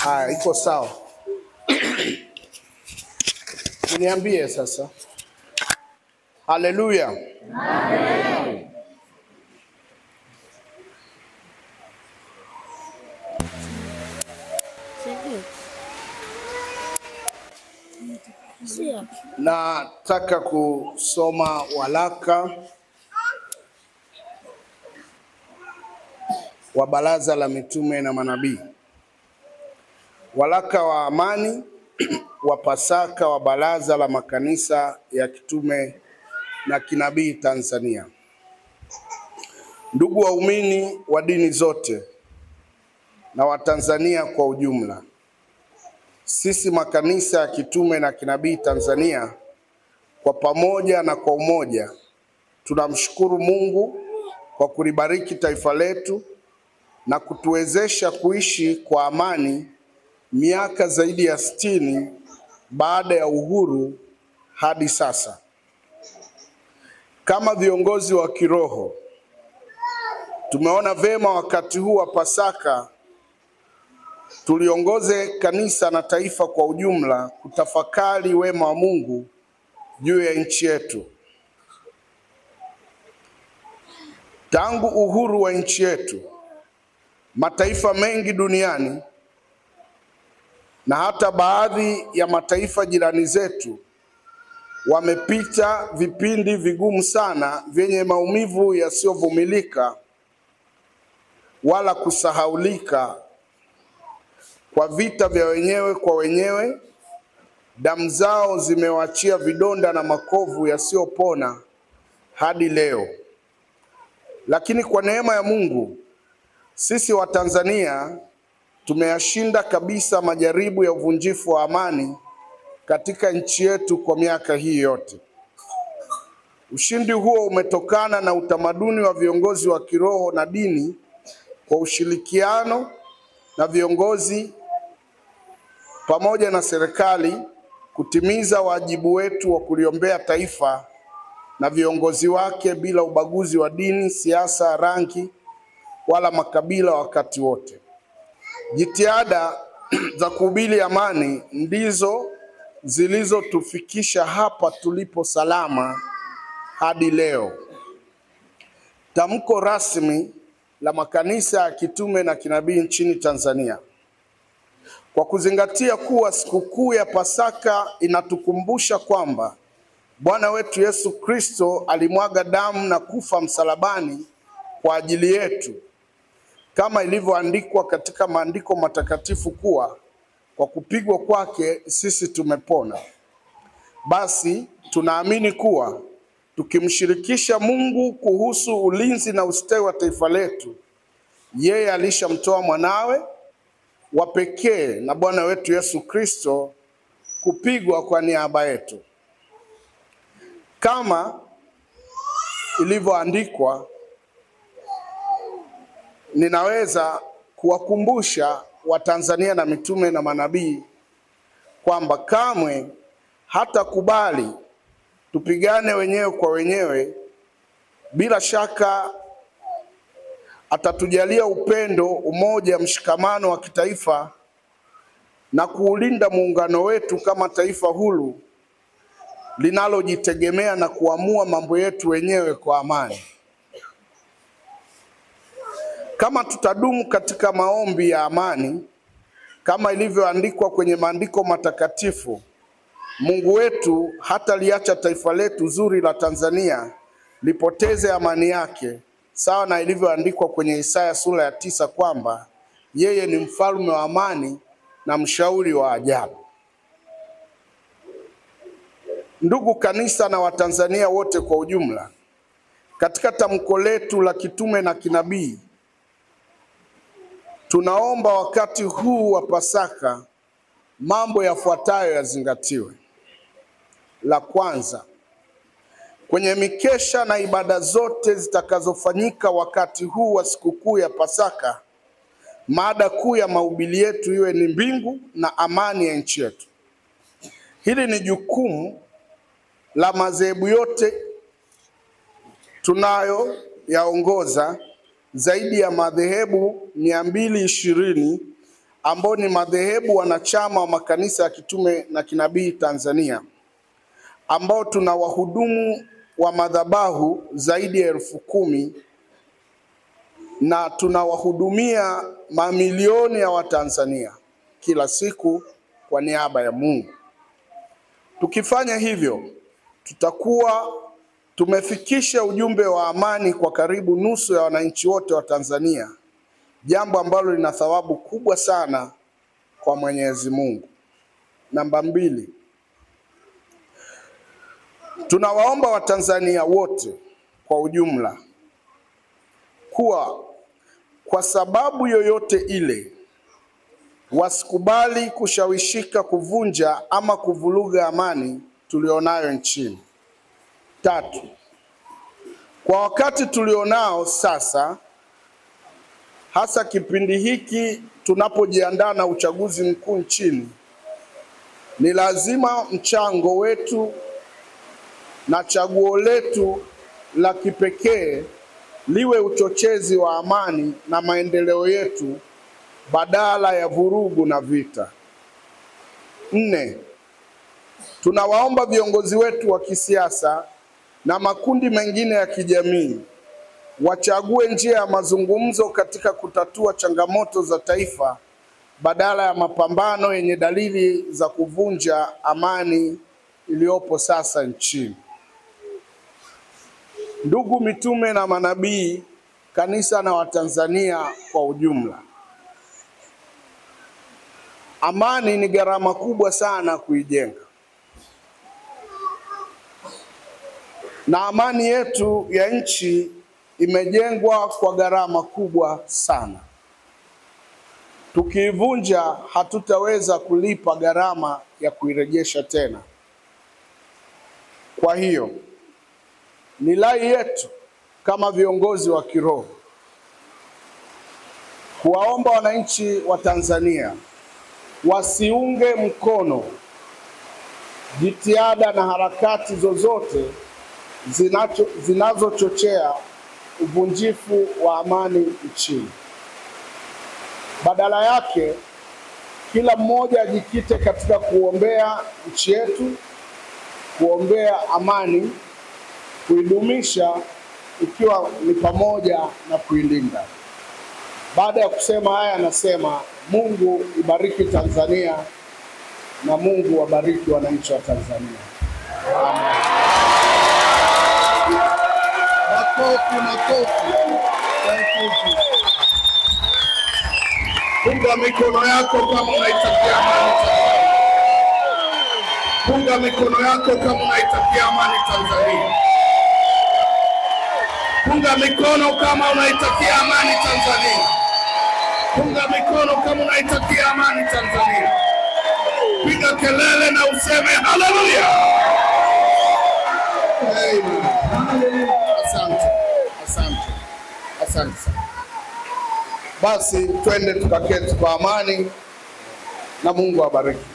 Iko sawa. Niambie sasa. Haleluya. Amen. Nataka kusoma waraka wa Baraza la Mitume na Manabii. Waraka wa amani wa Pasaka wa Baraza la Makanisa ya Kitume na Kinabii Tanzania. Ndugu waumini wa dini zote na Watanzania kwa ujumla, sisi makanisa ya Kitume na Kinabii Tanzania kwa pamoja na kwa umoja tunamshukuru Mungu kwa kulibariki taifa letu na kutuwezesha kuishi kwa amani miaka zaidi ya 60 baada ya uhuru hadi sasa. Kama viongozi wa kiroho, tumeona vema wakati huu wa Pasaka tuliongoze kanisa na taifa kwa ujumla kutafakari wema wa Mungu juu ya nchi yetu. Tangu uhuru wa nchi yetu, mataifa mengi duniani na hata baadhi ya mataifa jirani zetu wamepita vipindi vigumu sana vyenye maumivu yasiyovumilika wala kusahaulika, kwa vita vya wenyewe kwa wenyewe. Damu zao zimewachia vidonda na makovu yasiyopona hadi leo. Lakini kwa neema ya Mungu, sisi wa Tanzania tumeyashinda kabisa majaribu ya uvunjifu wa amani katika nchi yetu kwa miaka hii yote. Ushindi huo umetokana na utamaduni wa viongozi wa kiroho na dini kwa ushirikiano na viongozi pamoja na serikali kutimiza wajibu wetu wa kuliombea taifa na viongozi wake bila ubaguzi wa dini, siasa, rangi wala makabila wakati wote. Jitihada za kuhubiri amani ndizo zilizotufikisha hapa tulipo salama hadi leo. Tamko rasmi la makanisa ya Kitume na Kinabii nchini Tanzania. Kwa kuzingatia kuwa sikukuu ya Pasaka inatukumbusha kwamba Bwana wetu Yesu Kristo alimwaga damu na kufa msalabani kwa ajili yetu, kama ilivyoandikwa katika maandiko matakatifu kuwa kwa kupigwa kwake sisi tumepona. Basi tunaamini kuwa tukimshirikisha Mungu kuhusu ulinzi na ustawi wa taifa letu, yeye alishamtoa mwanawe wa pekee na Bwana wetu Yesu Kristo kupigwa kwa niaba yetu. Kama ilivyoandikwa, ninaweza kuwakumbusha Watanzania na mitume na manabii kwamba kamwe hatakubali tupigane wenyewe kwa wenyewe. Bila shaka atatujalia upendo, umoja, mshikamano wa kitaifa na kuulinda muungano wetu kama taifa huru linalojitegemea na kuamua mambo yetu wenyewe kwa amani. Kama tutadumu katika maombi ya amani kama ilivyoandikwa kwenye maandiko matakatifu, Mungu wetu hataliacha taifa letu zuri la Tanzania lipoteze amani yake, sawa na ilivyoandikwa kwenye Isaya sura ya 9 kwamba yeye ni mfalme wa amani na mshauri wa ajabu. Ndugu kanisa na Watanzania wote kwa ujumla, katika tamko letu la kitume na kinabii, tunaomba wakati huu wa Pasaka mambo yafuatayo yazingatiwe. La kwanza, kwenye mikesha na ibada zote zitakazofanyika wakati huu wa sikukuu ya Pasaka, mada kuu ya mahubiri yetu iwe ni mbingu na amani ya nchi yetu. Hili ni jukumu la madhehebu yote tunayo yaongoza, zaidi ya madhehebu 220 ambao ni madhehebu wanachama wa makanisa ya kitume na kinabii Tanzania, ambao tuna wahudumu wa madhabahu zaidi ya 10,000 na tunawahudumia mamilioni ya Watanzania kila siku kwa niaba ya Mungu. Tukifanya hivyo, tutakuwa tumefikisha ujumbe wa amani kwa karibu nusu ya wananchi wote wa Tanzania, jambo ambalo lina thawabu kubwa sana kwa Mwenyezi Mungu. Namba 2, tunawaomba Watanzania wote kwa ujumla kuwa kwa sababu yoyote ile wasikubali kushawishika kuvunja ama kuvuruga amani tulionayo nchini. 3, kwa wakati tulionao sasa, hasa kipindi hiki tunapojiandaa na uchaguzi mkuu nchini, ni lazima mchango wetu na chaguo letu la kipekee liwe uchochezi wa amani na maendeleo yetu badala ya vurugu na vita. 4, tunawaomba viongozi wetu wa kisiasa na makundi mengine ya kijamii wachague njia ya mazungumzo katika kutatua changamoto za taifa badala ya mapambano yenye dalili za kuvunja amani iliyopo sasa nchini. Ndugu mitume na manabii, kanisa na Watanzania kwa ujumla, amani ni gharama kubwa sana kuijenga. Na amani yetu ya nchi imejengwa kwa gharama kubwa sana. Tukiivunja hatutaweza kulipa gharama ya kuirejesha tena. Kwa hiyo, ni rai yetu kama viongozi wa kiroho kuwaomba wananchi wa Tanzania wasiunge mkono jitihada na harakati zozote zinazochochea uvunjifu wa amani nchini. Badala yake, kila mmoja ajikite katika kuombea nchi yetu, kuombea amani, kuidumisha, ikiwa ni pamoja na kuilinda. Baada ya kusema haya, anasema Mungu ibariki Tanzania na Mungu wabariki wananchi wa Tanzania. Amen. Makofi. Punga mikono yako kama unaitakia amani Tanzania. Punga mikono yako kama unaitakia amani Tanzania. Punga mikono kama unaitakia amani Tanzania. Punga mikono kama unaitakia amani Tanzania. Piga kelele na useme haleluya. Amen. Asante sana. Basi twende tukaketi kwa amani na Mungu awabariki.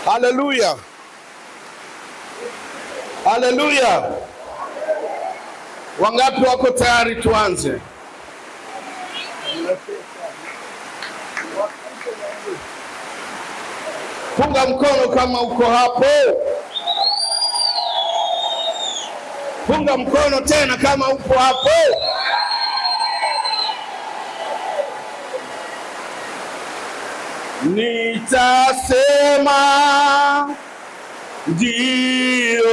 Haleluya. Haleluya. Wangapi wako tayari tuanze? Punga mkono kama uko hapo. Punga mkono tena kama upo hapo. Nitasema ndio